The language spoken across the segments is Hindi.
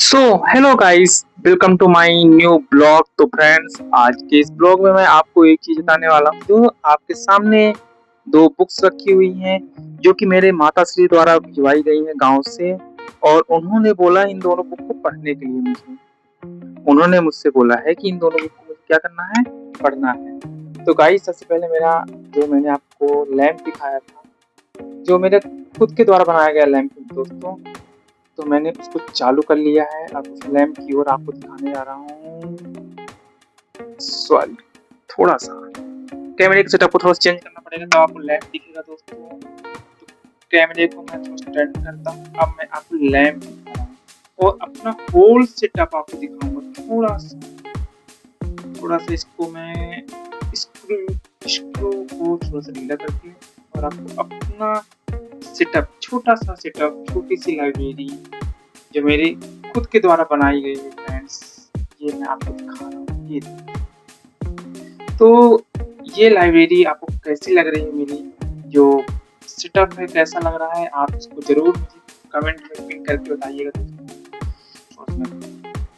So hello guys, welcome to my new blog. तो फ्रेंड्स, आज के इस ब्लॉग में मैं आपको एक चीज बताने वाला हूँ। जो आपके सामने दो बुक्स रखी हुई हैं, जो कि मेरे माता श्री द्वारा भिजवाई गई हैं गांव से। और उन्होंने बोला इन दोनों बुक को पढ़ने के लिए मुझे। उन्होंने मुझसे बोला है कि इन दोनों बुक को मुझे क्या करना है, पढ़ना है। तो गाइस, सबसे पहले मेरा जो मैंने आपको लैंप दिखाया था, जो मेरे खुद के द्वारा बनाया गया लैंप है दोस्तों, तो मैंने उसको चालू कर लिया है। अब उस लैंप की ओर आपको दिखाने जा रहा हूँ। सॉरी, थोड़ा सा कैमरे के सेटअप को थोड़ा चेंज करना पड़ेगा तो आपको लैंप दिखेगा दोस्तों। तो कैमरे को मैं थोड़ा टर्न करता हूँ। अब मैं आपको लैंप दिखा रहा हूँ और अपना होल सेटअप आपको दिखाऊंगा। थोड़ा सा इसको मैं स्क्रू को थोड़ा सा ढीला करके, और आपको अपना सेटअप, छोटा सा सेटअप, छोटी सी लाइब्रेरी जो मेरी खुद के द्वारा बनाई गई है फ्रेंड्स, ये मैं आपको दिखा रहा हूँ। ये तो ये लाइब्रेरी आपको कैसी लग रही है, मेरी जो सेटअप है कैसा लग रहा है, आप इसको जरूर मुझे कमेंट में पिन करके बताइएगा दोस्तों। और मैं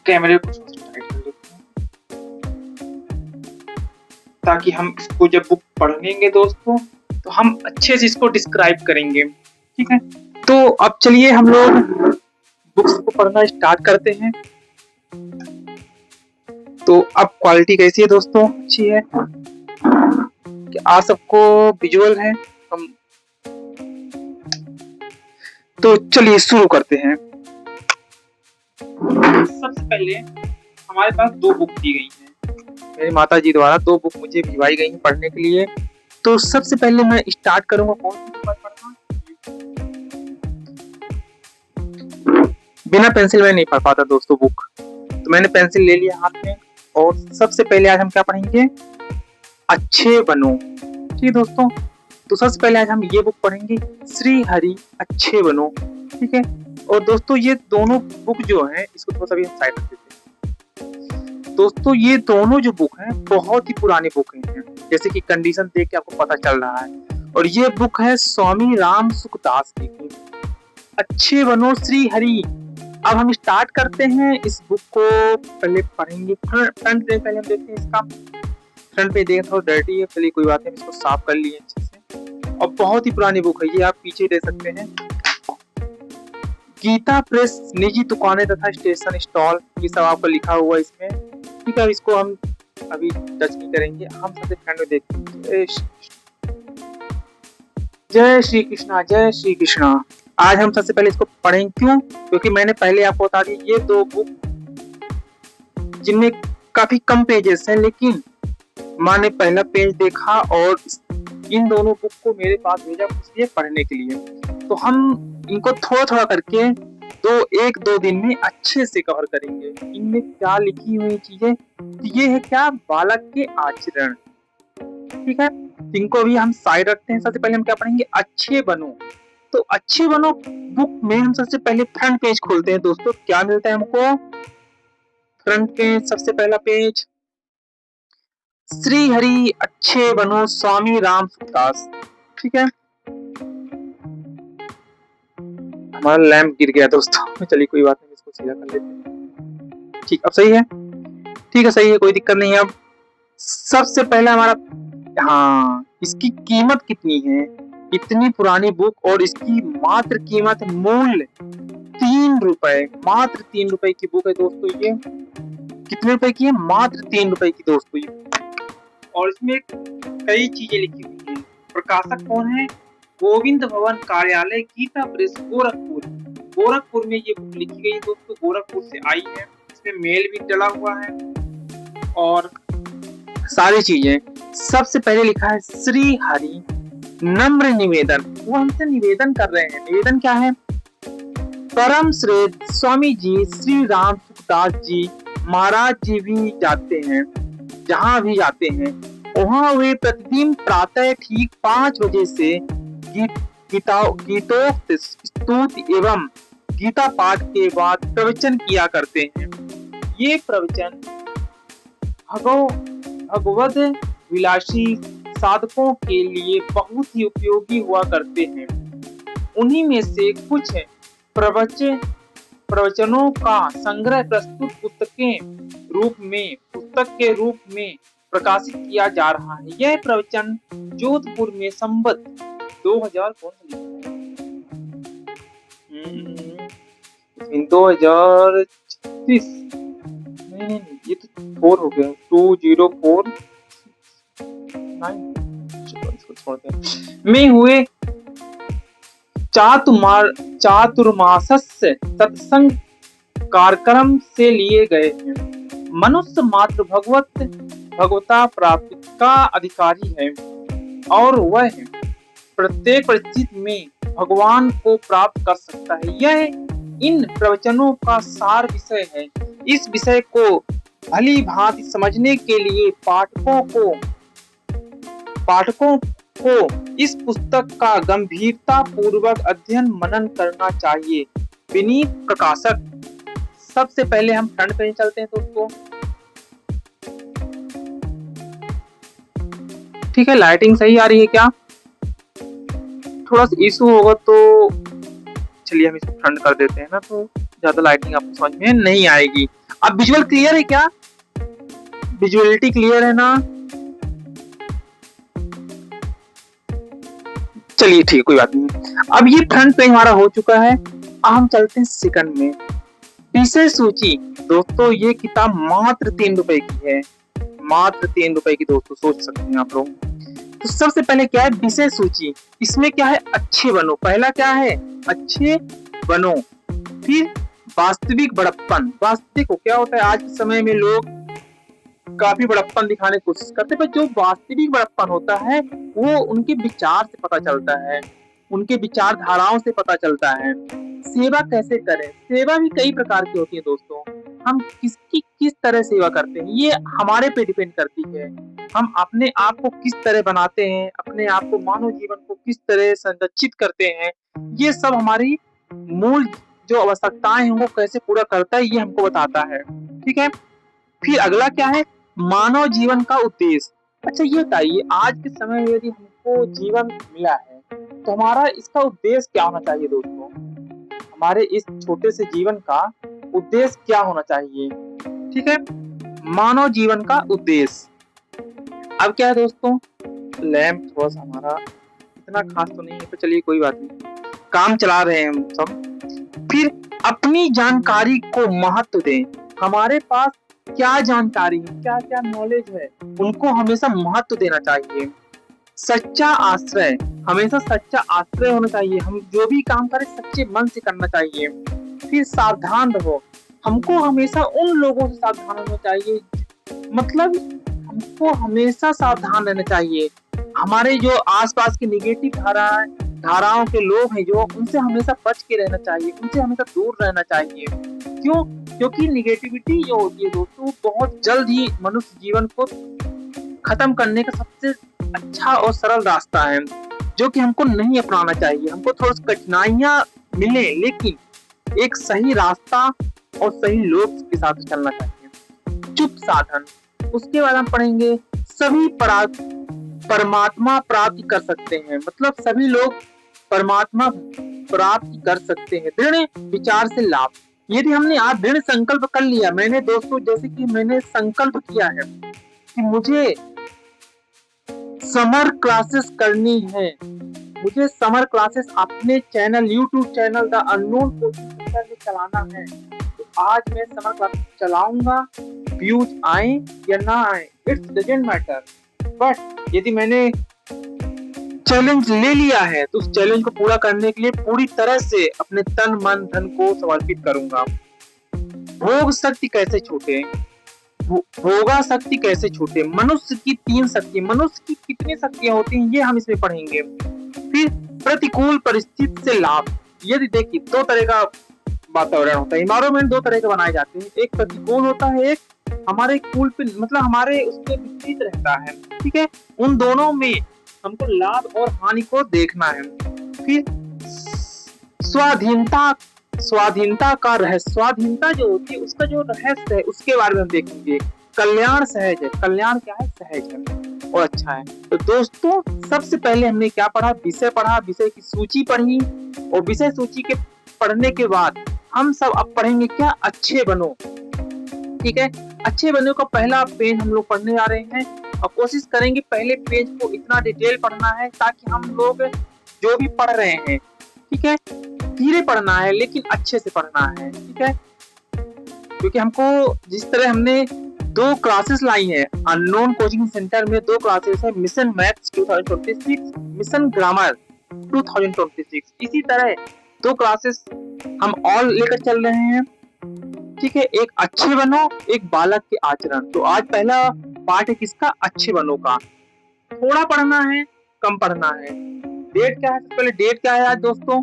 कैमरे को टाइट कर लेता हूँ ताकि हम इसको जब बुक पढ़ेंगे दोस्तों, तो हम अच्छे से इसको डिस्क्राइब करेंगे। ठीक है, तो अब चलिए हम लोग बुक्स को पढ़ना स्टार्ट करते हैं। तो अब क्वालिटी कैसी है दोस्तों? अच्छी है? क्या आप सबको विजुअल है? हम तो चलिए शुरू करते हैं। सबसे पहले हमारे पास दो बुक दी गई हैं, मेरी माता जी द्वारा दो बुक मुझे भिजवाई गई हैं पढ़ने के लिए। तो सबसे पहले मैं स्टार्ट करूंगा कौन सी बुक पढ़ना। बिना पेंसिल में नहीं पढ़ पाता दोस्तों बुक, तो मैंने पेंसिल ले लिया हाथ में। और सबसे पहले आज हम क्या पढ़ेंगे? अच्छे बनो। ठीक है दोस्तों, तो सबसे पहले आज हम ये बुक पढ़ेंगे, श्री हरि अच्छे बनो। ठीक है, और दोस्तों ये दोनों बुक जो है, इसको थोड़ा सा भी हम साइड रख देते हैं। दोस्तों ये दोनों जो बुक हैं बहुत ही पुरानी बुक हैं, जैसे कि कंडीशन देख के आपको पता चल रहा है। और ये बुक है स्वामी राम सुखदास जी की, अच्छे बनो श्री हरि। अब हम स्टार्ट करते हैं इस बुक को, पहले पढ़ेंगे। फ्रंट पेज पहले हम देखते हैं इसका। फ्रंट पेज देखा थोड़ा डर्टी है, चलिए कोई बात नहीं, इसको साफ कर लिए अच्छे से। और बहुत ही पुरानी बुक है ये, आप पीछे देख सकते हैं। गीता प्रेस निजी दुकानें तथा स्टेशन स्टॉल, ये सब आपको लिखा हुआ है इसमें। ठीक है, इसको हम अभी टच नहीं करेंगे, हम सबसे फ्रंट में देखते हैं। जय श्री कृष्णा, जय श्री कृष्णा। आज हम सबसे पहले इसको पढ़ेंगे, क्यों? क्योंकि मैंने पहले आपको बता दी ये दो बुक जिनमें काफी कम पेजेस हैं, लेकिन माँ ने पहला पेज देखा और इन दोनों बुक को मेरे पास भेजा इसलिए पढ़ने के लिए। तो हम इनको थोड़ा थोड़ा करके एक दो दिन में अच्छे से कवर करेंगे। इनमें क्या लिखी हुई चीजें, तो ये है क्या, बालक के आचरण। ठीक है, इनको भी हम साइड रखते हैं। सबसे पहले हम क्या पढ़ेंगे? अच्छे बनो। तो अच्छे बनो बुक में हम सबसे पहले फ्रंट पेज खोलते हैं दोस्तों। क्या मिलता है हमको? फ्रंट के सबसे पहला पेज, श्री हरि अच्छे बनो स्वामी राम सुखदास। ठीक है, हमारा लैंप गिर गया दोस्तों, चलिए कोई बात नहीं, इसको सीधा कर लेते हैं। ठीक, अब सही है? ठीक है, सही है, कोई दिक्कत नहीं है। अब सबसे पहला हमारा, हाँ, इसकी कीमत कितनी है? इतनी पुरानी बुक और इसकी मात्र कीमत, मूल्य 3 रुपए, मात्र 3 रुपए की बुक है दोस्तों ये। कितने रुपए की है? मात्र 3 रुपए की दोस्तों ये। और इसमें कई चीजें लिखी हुई है। प्रकाशक कौन है? गोविंद भवन कार्यालय, गीता प्रेस, गोरखपुर। गोरखपुर में ये बुक लिखी गई दोस्तों, गोरखपुर से आई है। इसमें मेल भी डला हुआ है और सारी चीजें। सबसे पहले लिखा है श्री हरि नम्र निवेदन, वो हमसे निवेदन कर रहे हैं। निवेदन क्या है? परम श्रेष्ठ स्वामी जी श्री राम सुखदास जी महाराज जी भी जाते हैं, जहां भी जाते हैं वहां वे प्रतिदिन प्रातः ठीक 5 बजे से गीतोक्त स्तुति एवं गीता पाठ के बाद प्रवचन किया करते हैं। ये प्रवचन भगवद विलासी साधकों के लिए बहुत ही उपयोगी हुआ करते हैं। उन्हीं में से कुछ प्रवचन प्रवचनों का संग्रह प्रस्तुत पुस्तक के रूप में प्रकाशित किया जा रहा है। यह प्रवचन जोधपुर में संवत 2000 कौन सा लिखा है? 2036 नहीं, ये तो 4 हो गया, 2049 में हुए चातुर्मास्य सत्संग कार्यक्रम से लिए गए हैं। मनुष्य मात्र भगवता प्राप्ति का अधिकारी है और वह प्रत्येक परिस्थिति में भगवान को प्राप्त कर सकता है। यह इन प्रवचनों का सार विषय है। इस विषय को भली भांति समझने के लिए पाठकों को इस पुस्तक का गंभीरता पूर्वक अध्ययन मनन करना चाहिए। विनीत प्रकाशक। सबसे पहले हम फ्रंट पेज चलते हैं दोस्तों। ठीक है, लाइटिंग सही आ रही है क्या? थोड़ा सा इशू होगा तो चलिए हम इसको फ्रंट कर देते हैं ना, तो ज्यादा लाइटिंग आपको समझ में नहीं आएगी। अब विजुअल क्लियर है क्या? विजुअलिटी क्लियर है ना? चलिए ठीक, कोई बात नहीं। अब ये फ्रंट पेज हमारा हो चुका है। अब हम चलते हैं सेकंड में। विषय सूची। दोस्तों ये किताब मात्र 3 रुपए की है, मात्र 3 रुपए की दोस्तों, सोच सकते हैं आप लोग। तो सबसे पहले क्या है? विषय सूची। इसमें क्या है? अच्छे बनो। पहला क्या है? अच्छे बनो। फिर वास्तविक बड़प्पन। वास्तविक को क्या होता है? आज के समय में लोग काफी बड़प्पन दिखाने की कोशिश करते हैं, पर जो वास्तविक बड़प्पन होता है वो उनके विचार से पता चलता है, उनके विचारधाराओं से पता चलता है। सेवा कैसे करें? सेवा भी कई प्रकार की होती है दोस्तों। हम किसकी किस तरह सेवा करते हैं ये हमारे पे डिपेंड करती है। हम अपने आप को किस तरह बनाते हैं, अपने आप को मानव जीवन को किस तरह संरक्षित करते हैं, ये सब हमारी मूल जो आवश्यकताएं हैं वो कैसे पूरा करता है ये हमको बताता है। ठीक है। फिर अगला क्या है? मानव जीवन का उद्देश्य। अच्छा ये बताइए, आज के समय में यदि हमको जीवन मिला है तो हमारा इसका उद्देश्य क्या होना चाहिए दोस्तों? हमारे इस छोटे से जीवन का उद्देश्य क्या होना चाहिए? ठीक है, मानव जीवन का उद्देश्य। अब क्या है दोस्तों? लैंप थोड़ा सा हमारा इतना खास तो नहीं है, तो चलिए कोई बात नहीं, काम चला रहे हैं हम सब। फिर अपनी जानकारी को महत्व दें। हमारे पास क्या जानकारी है, क्या क्या नॉलेज है, उनको हमेशा महत्व देना चाहिए। सच्चा आश्रय। हमेशा सच्चा आश्रय होना चाहिए। हम जो भी काम करें सच्चे मन से करना चाहिए। फिर सावधान रहो। हमको हमेशा उन लोगों से सावधान होना चाहिए, मतलब हमको हमेशा सावधान रहना चाहिए। हमारे जो आसपास के निगेटिव धाराओं के लोग हैं जो, उनसे हमेशा बच के रहना चाहिए, उनसे हमेशा दूर रहना चाहिए। क्यों? क्योंकि निगेटिविटी जो होती है दोस्तों बहुत जल्द ही मनुष्य जीवन को खत्म करने का सबसे अच्छा और सरल रास्ता है, जो कि हमको नहीं अपनाना चाहिए। हमको थोड़ा सा कठिनाइयां मिले लेकिन एक सही रास्ता और सही लोग के साथ चलना चाहिए। चुप साधन। उसके बाद हम पढ़ेंगे सभी परमात्मा प्राप्ति कर सकते हैं, मतलब सभी लोग परमात्मा प्राप्ति कर सकते हैं। दृढ़ विचार से लाभ। यदि हमने आज दृढ़ संकल्प कर लिया, मैंने दोस्तों जैसे कि मैंने संकल्प किया है कि मुझे समर क्लासेस करनी है, मुझे समर क्लासेस अपने channel YouTube channel the unknown coaching centre में चलाना है, तो आज मैं समर क्लासेस चलाऊंगा। व्यूज आए या ना आए इट्स डजंट मैटर, बट यदि मैंने चैलेंज ले लिया है तो उस चैलेंज को पूरा करने के लिए पूरी तरह से अपने तन मन धन को समर्पित करूंगा। भोग शक्ति कैसे छूटे? भोगा शक्ति कैसे छूटे? मनुष्य की 3 शक्ति। मनुष्य की कितनी शक्तियां होती हैं ये हम इसमें पढ़ेंगे। फिर प्रतिकूल परिस्थिति से लाभ। यदि देखिए 2 तरह का वातावरण होता है, इन्वायरमेंट 2 तरह के बनाए जाते हैं, एक प्रतिकूल होता है, एक हमारे कूल पे मतलब हमारे उसके विपरीत रहता है। ठीक है, उन दोनों में हमको लाभ और हानि को देखना है। फिर स्वाधीनता का रहस्य। स्वाधीनता जो होती है उसका जो रहस्य है उसके बारे में हम देखेंगे। कल्याण सहज है। कल्याण क्या है? सहज है और अच्छा है। तो दोस्तों सबसे पहले हमने क्या पढ़ा? विषय पढ़ा, विषय की सूची पढ़ी, और विषय सूची के पढ़ने के बाद हम सब अब पढ़ेंगे क्या, अच्छे बनो। ठीक है, अच्छे बनो का पहला पेज हम लोग पढ़ने जा रहे हैं और कोशिश करेंगे पहले पेज को इतना डिटेल पढ़ना है ताकि हम लोग जो भी पढ़ रहे हैं, ठीक है, धीरे पढ़ना है लेकिन अच्छे से पढ़ना है। ठीक है, क्योंकि हमको जिस तरह हमने 2 क्लासेस लाई है अननोन कोचिंग सेंटर में, 2 क्लासेस है, मिशन मैथ्स 2026, मिशन ग्रामर 2026, इसी तरह 2 क्लासेस हम और लेकर चल रहे हैं। ठीक है, एक अच्छे बनो, एक बालक के आचरण। तो आज पहला पार्ट है किसका, अच्छे बनो का। थोड़ा पढ़ना है, कम पढ़ना है। डेट क्या है, सबसे पहले डेट क्या है आज दोस्तों,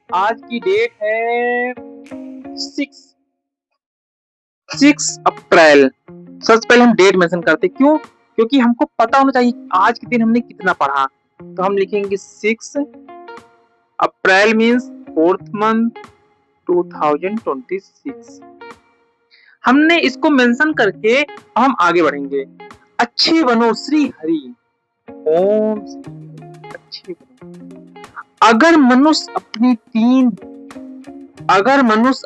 आज की डेट है 6 अप्रैल। सबसे पहले हम डेट मेंशन करते, क्यों, क्योंकि हमको पता होना चाहिए आज के दिन हमने कितना पढ़ा। तो हम लिखेंगे 6 अप्रैल मीन्स 4th मंथ 2026। हमने इसको मेंशन करके हम आगे बढ़ेंगे। अच्छे बनो श्री हरि, ओम श्री अच्छे बनो। अगर मनुष्य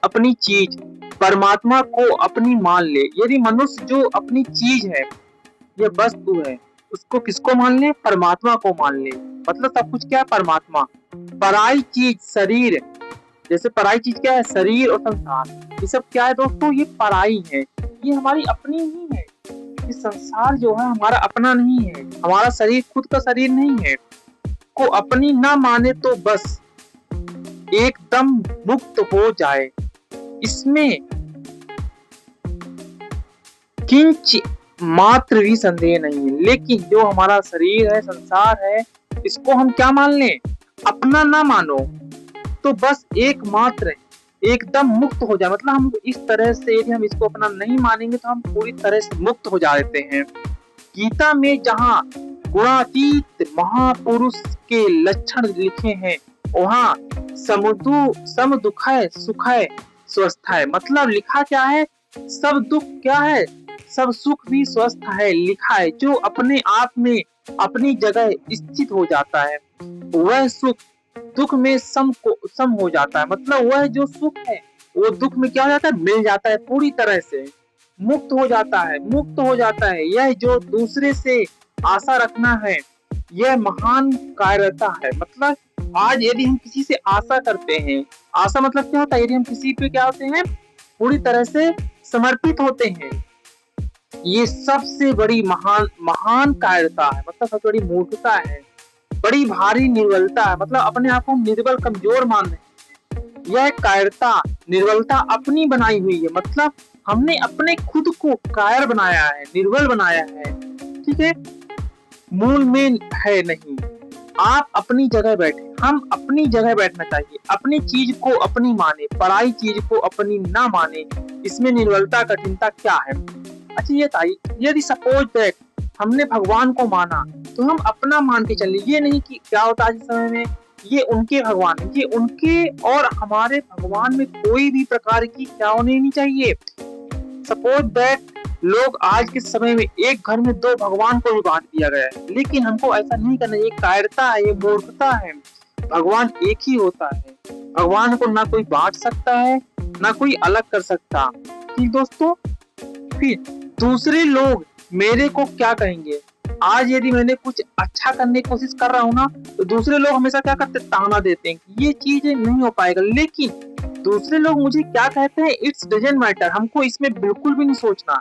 अपनी चीज परमात्मा को अपनी मान ले, यदि मनुष्य जो अपनी चीज है, ये वस्तु है, उसको किसको मान ले, परमात्मा को मान ले। मतलब सब कुछ क्या है, परमात्मा। पराई चीज शरीर, जैसे पराई चीज क्या है, शरीर और संसार, ये सब क्या है दोस्तों, ये पराई है, ये हमारी अपनी नहीं है। ये संसार जो है हमारा अपना नहीं है, हमारा शरीर खुद का शरीर नहीं है। को अपनी ना माने तो बस एकदम मुक्त हो जाए, इसमें किंच मात्र भी संदेह नहीं है। लेकिन जो हमारा शरीर है, संसार है, इसको हम क्या मान लें, अपना ना मानो तो बस एकमात्र एकदम मुक्त हो जाए। मतलब हम इस तरह से यदि हम इसको अपना नहीं मानेंगे तो हम पूरी तरह से मुक्त हो जाते हैं। गीता में जहाँ गुणातीत महापुरुष के लक्षण लिखे हैं, वहाँ सम दुखाय सुखाय स्वस्थाय, मतलब लिखा क्या है, सब दुख क्या है, सब सुख भी स्वस्थ है, लिखा है। जो अपने आप में अपनी जगह स्थित हो जाता है वह सुख दुख में सम हो जाता है। मतलब वह जो सुख है वो दुख में क्या हो जाता है, मिल जाता है, पूरी तरह से मुक्त हो जाता है। यह जो दूसरे से आशा रखना है, यह महान कायरता है। मतलब आज यदि हम किसी से आशा करते हैं, आशा मतलब क्या होता है, यदि हम किसी पे क्या होते हैं, पूरी तरह से समर्पित होते हैं, ये सबसे बड़ी महान कायरता है। मतलब सबसे बड़ी मूर्खता है, बड़ी भारी निर्बलता है। मतलब अपने आप को निर्बल कमजोर मान रहे हैं। यह कायरता निर्बलता अपनी बनाई हुई है। मतलब हमने अपने खुद को कायर बनाया है, निर्बल बनाया है। ठीक है, मूल में है नहीं। आप अपनी जगह बैठे, हम अपनी जगह बैठना चाहिए। अपनी चीज को अपनी माने, पराई चीज को अपनी ना माने, इसमें निर्बलता कठिनता क्या है। अच्छा ये ताई, यदि सपोज दैट हमने भगवान को माना तो हम अपना मान के चले। ये नहीं कि क्या होता है इस समय में, ये उनके भगवान है, ये उनके और हमारे भगवान में कोई भी प्रकार की क्या होनी नहीं चाहिए। सपोज दैट लोग आज के समय में एक घर में 2 भगवान को भी बांट दिया गया है, लेकिन हमको ऐसा नहीं करना। ये कायरता है, ये मूर्खता है। भगवान एक ही होता है, भगवान को ना कोई बांट सकता है, ना कोई अलग कर सकता। ठीक दोस्तों, फिर दूसरे लोग मेरे को क्या कहेंगे। आज यदि मैंने कुछ अच्छा करने की कोशिश कर रहा हूँ ना, तो दूसरे लोग हमेशा क्या करते, ताना देते हैं कि ये चीज नहीं हो पाएगा। लेकिन दूसरे लोग मुझे क्या कहते हैं, इट्स डजंट मैटर, हमको इसमें बिल्कुल भी नहीं सोचना,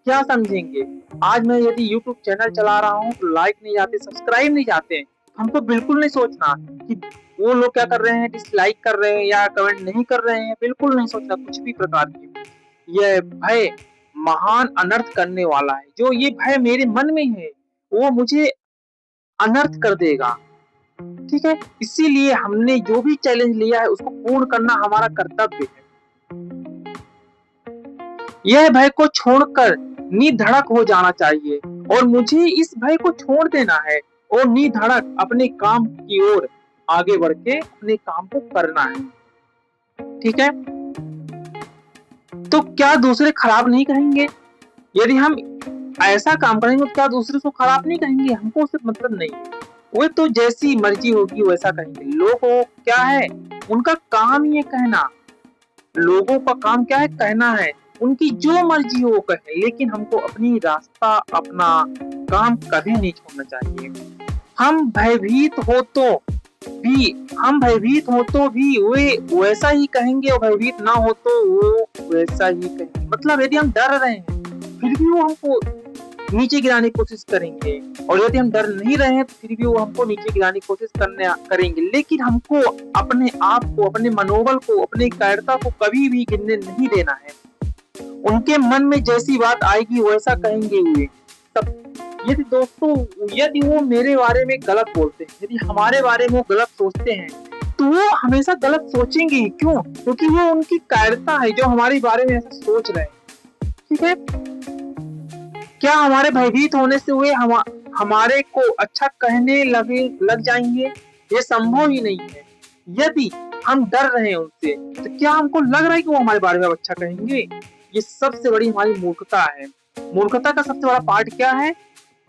क्या समझेंगे। आज मैं यदि YouTube चैनल चला रहा हूँ तो लाइक नहीं जाते, सब्सक्राइब नहीं जाते, हमको बिल्कुल नहीं सोचना कि वो लोग क्या कर रहे हैं, डिसलाइक कर रहे हैं या कमेंट नहीं कर रहे हैं, बिल्कुल नहीं सोचना कुछ भी प्रकार की। यह भय महान अनर्थ करने वाला है। जो ये भय मेरे मन में है वो मुझे अनर्थ कर देगा। ठीक है, इसीलिए हमने जो भी चैलेंज लिया है उसको पूर्ण करना हमारा कर्तव्य है। यह भय को छोड़कर निधड़क हो जाना चाहिए और मुझे इस भय को छोड़ देना है और निधड़क अपने काम की ओर आगे बढ़ के अपने काम को करना है। ठीक है, तो क्या दूसरे खराब नहीं कहेंगे। यदि हम ऐसा काम करेंगे तो क्या दूसरे को खराब नहीं कहेंगे, हमको उससे मतलब नहीं है। वो तो जैसी मर्जी होगी वैसा कहेंगे। लोगों को क्या है, उनका काम ये कहना, लोगों का काम क्या है, कहना है, उनकी जो मर्जी हो वो कहे, लेकिन हमको अपनी रास्ता, अपना काम कभी नहीं छोड़ना चाहिए। हम भयभीत हो तो भी हम भयभीत हो तो भी वे वैसा ही कहेंगे, और भयभीत ना हो तो वो वैसा ही कहेंगे। मतलब यदि हम डर रहे हैं फिर भी वो हमको नीचे गिराने की कोशिश करेंगे, और यदि हम डर नहीं रहे हैं तो फिर भी वो हमको नीचे गिराने की कोशिश करेंगे। लेकिन हमको अपने आप को, अपने मनोबल को, अपनी कायरता को कभी भी गिरने नहीं देना है। उनके मन में जैसी बात आएगी वैसा कहेंगे वे। तब यदि दोस्तों, यदि वो मेरे बारे में गलत बोलते हैं, यदि हमारे बारे में वो गलत सोचते हैं, तो वो हमेशा गलत सोचेंगे ही। क्यों? क्योंकि वो उनकी कायरता है जो हमारे बारे में ऐसा सोच रहे हैं। ठीक है? क्या हमारे भयभीत होने से वे हमारे को अच्छा कहने लग जाएंगे? ये संभव ही नहीं है। यदि हम डर रहे हैं उनसे, तो क्या हमको लग रहा है कि वो हमारे बारे में अच्छा कहेंगे? ये सबसे बड़ी हमारी मूर्खता है। मूर्खता का सबसे बड़ा पार्ट क्या है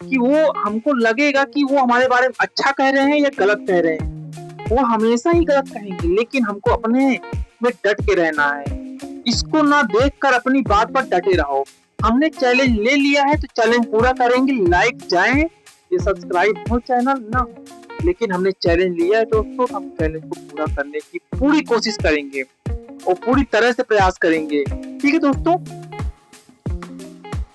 कि वो हमको लगेगा कि वो हमारे बारे में अच्छा कह रहे हैं या गलत कह रहे हैं। वो हमेशा ही गलत कहेंगे, लेकिन हमको अपने में डट के रहना है। इसको ना देखकर अपनी बात पर डटे रहो। हमने चैलेंज ले लिया है तो चैलेंज पूरा करेंगे। लाइक जाए, ये सब्सक्राइब हो चैनल ना हो, लेकिन हमने चैलेंज लिया है दोस्तों, हम चैलेंज को पूरा करने की पूरी कोशिश करेंगे और पूरी तरह से प्रयास करेंगे। ठीक है दोस्तों,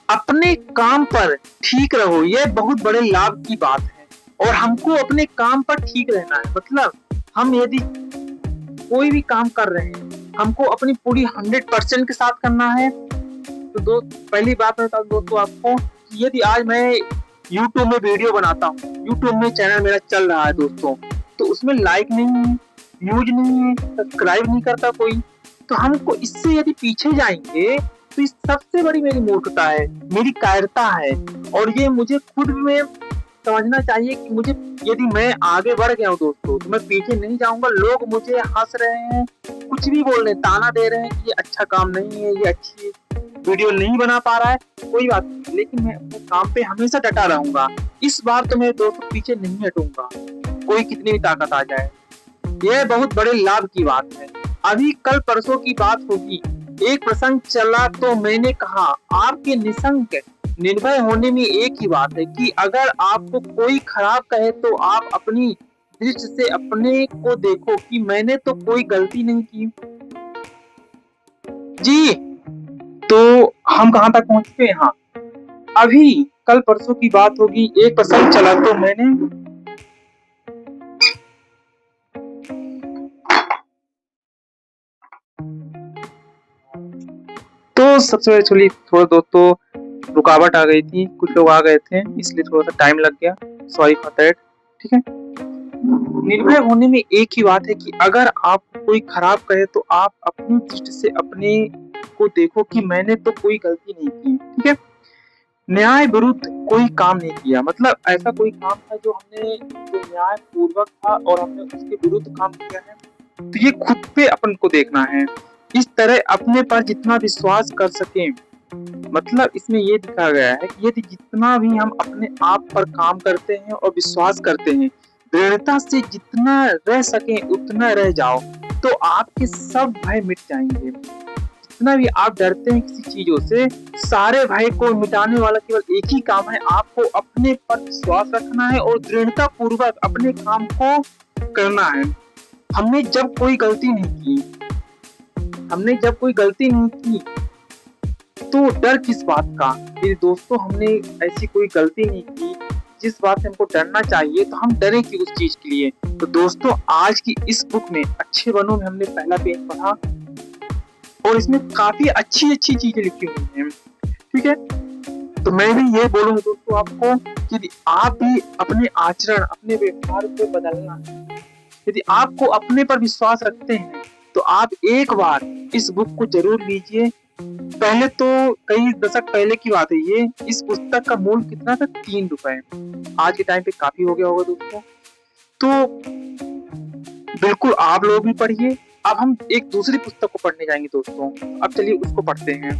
अपने काम पर ठीक रहो, ये बहुत बड़े लाभ की बात है। और हमको अपने काम पर ठीक रहना है। मतलब हम यदि कोई भी काम कर रहे हैं, हमको अपनी पूरी 100% के साथ करना है। तो पहली बात बताऊं दोस्तों आपको, यदि आज मैं YouTube में वीडियो बनाता हूँ, YouTube में चैनल मेरा चल रहा है दोस्तों, तो उसमें लाइक नहीं है, व्यूज नहीं है, सब्सक्राइब नहीं करता कोई, तो हमको इससे यदि पीछे जाएंगे तो इस सबसे बड़ी मेरी मूर्खता है, मेरी कायरता है। और ये मुझे खुद में समझना चाहिए कि मुझे, यदि मैं आगे बढ़ गया हूँ दोस्तों, तो मैं पीछे नहीं जाऊंगा। लोग मुझे हंस रहे हैं, कुछ भी बोल रहे हैं, ताना दे रहे हैं कि ये अच्छा काम नहीं है, ये अच्छी वीडियो नहीं बना पा रहा है, कोई बात नहीं, लेकिन मैं अपने काम पे हमेशा डटा रहूंगा। इस बार तो मैं दोस्तों पीछे नहीं हटूंगा, कोई कितनी भी ताकत आ जाए। यह बहुत बड़े लाभ की बात है। अभी कल परसों की बात होगी, एक प्रसंग चला तो मैंने कहा, आपके निसंक निर्भय होने में एक ही बात है कि अगर आपको कोई खराब कहे तो आप अपनी दृष्टि से अपने को देखो कि मैंने तो कोई गलती नहीं की। जी, तो हम कहाँ तक पहुंच गए? हाँ, अभी कल परसों की बात होगी, एक प्रसंग चला तो मैंने सबसे पहले चलिए, थोड़ा दोस्तों रुकावट आ गई थी, कुछ लोग आ गए थे, इसलिए थोड़ा सा टाइम लग गया, सॉरी फॉर दैट। ठीक है, निर्भय होने में एक ही बात है कि अगर आप कोई खराब कहे तो आप अपनी दृष्टि से अपने को देखो कि मैंने तो कोई गलती नहीं की। ठीक है, न्याय विरुद्ध कोई काम नहीं किया। मतलब ऐसा कोई काम था जो न्याय पूर्वक था और हमने उसके विरुद्ध काम किया है, तो ये खुद पे अपन को देखना है। इस तरह अपने पर जितना विश्वास कर सके, मतलब इसमें ये दिखा गया है कि यदि जितना भी हम अपने आप पर काम करते हैं और विश्वास करते हैं, दृढ़ता से जितना रह सके उतना रह जाओ, तो आपके सब भय मिट जाएंगे। जितना भी आप डरते हैं किसी चीजों से, सारे भय को मिटाने वाला केवल एक ही काम है, आपको अपने पर विश्वास रखना है और दृढ़ता पूर्वक अपने काम को करना है। हमने जब कोई गलती नहीं की तो डर किस बात का? मेरे दोस्तों, हमने ऐसी कोई गलती नहीं की जिस बात से हमको डरना चाहिए, तो हम डरे कि उस चीज के लिए। तो दोस्तों, आज की इस बुक में अच्छे बनों में हमने पहला पेज पढ़ा और इसमें काफी अच्छी चीजें लिखी हुई हैं। ठीक है, तो मैं भी ये बोलूंगा दोस्तों आपको कि आप भी अपने आचरण, अपने व्यवहार को बदलना है। यदि आपको अपने पर विश्वास रखते हैं तो आप एक बार इस बुक को जरूर लीजिए। पहले तो कई दशक पहले की बात है ये, इस पुस्तक का मूल्य कितना था? 3 रुपए। आज के टाइम पे काफी हो गया होगा दोस्तों। तो बिल्कुल आप लोग भी पढ़िए। अब हम एक दूसरी पुस्तक को पढ़ने जाएंगे दोस्तों। अब चलिए उसको पढ़ते हैं।